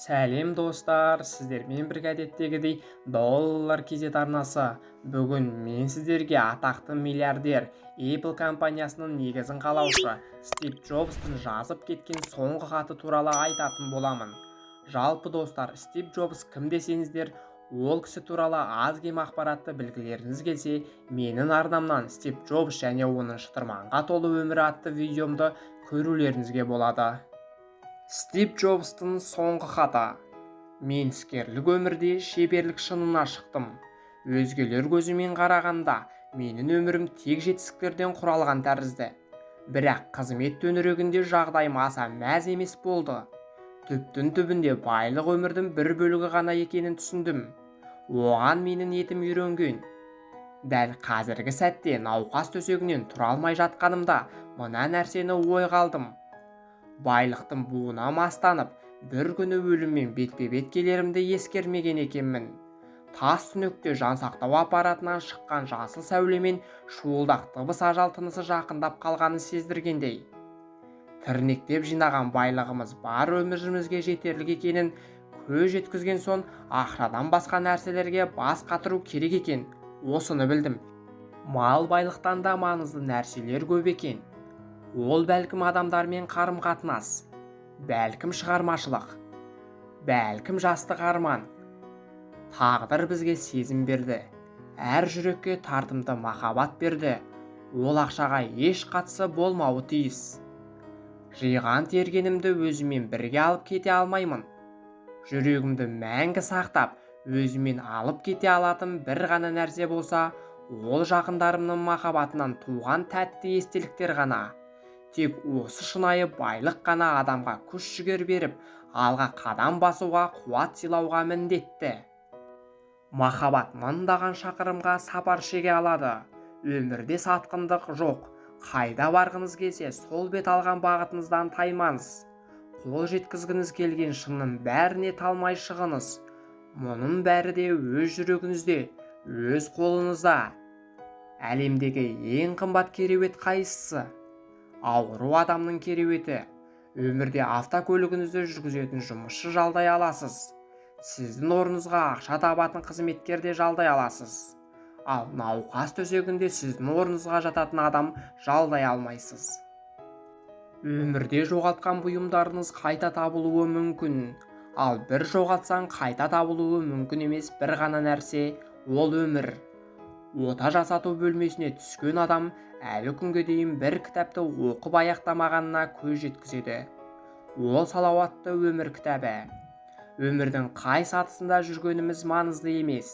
Сәлем достар, сіздермен бірге әдеттегідей доллар кезет арнасы. Бүгін мен сіздерге атақты миллиардер Apple компаниясының негізін қалаушы Стив Джобстың жазып кеткен соңғы хаты туралы айтатын боламын. Жалпы достар, Стив Джобс кім десеңіздер, ол кісі туралы аз-кем ақпаратты білгілеріңіз келсе, менің арнамнан Стив Джобс және оның шытырманға толы өмірі атты видеомды көрулеріңізге болады. Стив Джобстың соңғы хаты. Мен іскерлік өмірде шеберлік шыңына шықтым. Өзгелер көзімен қарағанда менің өмірім тек жетістіктерден құралған тәрізді. Бірақ қызмет төңірегінде жағдайым аса мәз емес болды. Түптің түбінде байлық өмірдің бір бөлігі ғана екенін түсіндім. Оған менің етім үйренген. Дәл қазіргі сәтте науқас төсегінен тұра алмай жатқанымда мына нәрсені ойға алдым. Байлықтың буына мастанып, бір күні өліммен бетпе-бет келерімді ескермеген екенмін. Тас түнекте жансақтау аппаратынан шыққан жасыл сәулемен шуылдақ дыбыс ажал тынысы жақындап қалғанын сездіргендей. Тірнектеп жинаған байлығымыз бар өмірімізге жетерлік екенін көз жеткізген соң ақшадан басқа нәрселерге бас қатыру керек екен. Осыны білдім. Мал байлықтан да маңызды нәрселер көп екен. Ол бәлкім адамдармен қарым-қатынас, бәлкім шығармашылық, бәлкім жастық арман. Тағдыр бізге сезім берді, әр жүрекке тартымды махаббат берді. Ол ақшаға еш қатысы болмауы тиіс. Жиған тергенімді өзімен бірге алып кете алмаймын. Жүрегімді мәңгі сақтап, өзімен алып кете алатын бір ғана нәрсе болса, ол жақындарымның махаббатынан туған тәтті естеліктер ғана. Тек осы шынайы байлық қана адамға күш-жігер беріп, алға қадам басуға қуат сыйлауға міндетті. Махаббат мыңдаған шақырымға сапар шеге алады. Өмірде сатқындық жоқ. Қайда барғыңыз келсе, сол бет алған бағытыңыздан таймаңыз. Қол жеткізгіңіз келген шыңның бәріне талмай шығыңыз. Мұның бәрі де өз жүрегіңізде, өз қолыңызда. Әлемдегі ең қымбат кереует қайсысы? Ауыру адамның кереуеті. Өмірде автокөлігіңізді жүргізетін жұмысшы жалдай аласыз. Сіздің орныңызға ақша табатын қызметкер де жалдай аласыз. Ал науқас төсегінде сіздің орныңызға жататын адам жалдай алмайсыз. Өмірде жоғалтқан бұйымдарыңыз қайта табылуы мүмкін. Ал бір жоғалтсаң қайта табылуы мүмкін емес бір ғана нәрсе, ол өмір. Ота жасату бөлмесіне түскен адам әлі күнге дейін бір кітапты оқып аяқтамағанына көз жеткізеді. Ол салауатты өмір кітабы. Өмірдің қай сатысында жүргеніміз маңызды емес.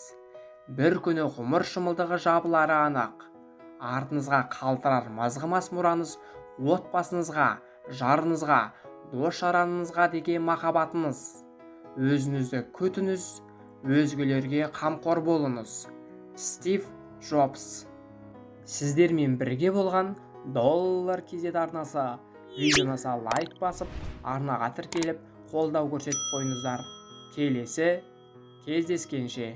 Бір күні ғұмыр шымылдығы жабылары анық. Артыңызға қалдырар мызғымас мұраңыз отбасыңызға, жарыңызға, дос-жараныңызға деген махаббатыңыз. Өзіңізді күтіңіз, өзгелерге қамқор болыңыз. Стив Джобс. Сіздермен бірге болған доллар кезет арнасы. Видеоны лайк басып, арнаға тіркеліп, қолдау көрсетіп қойыңыздар. Келесі кездескенше.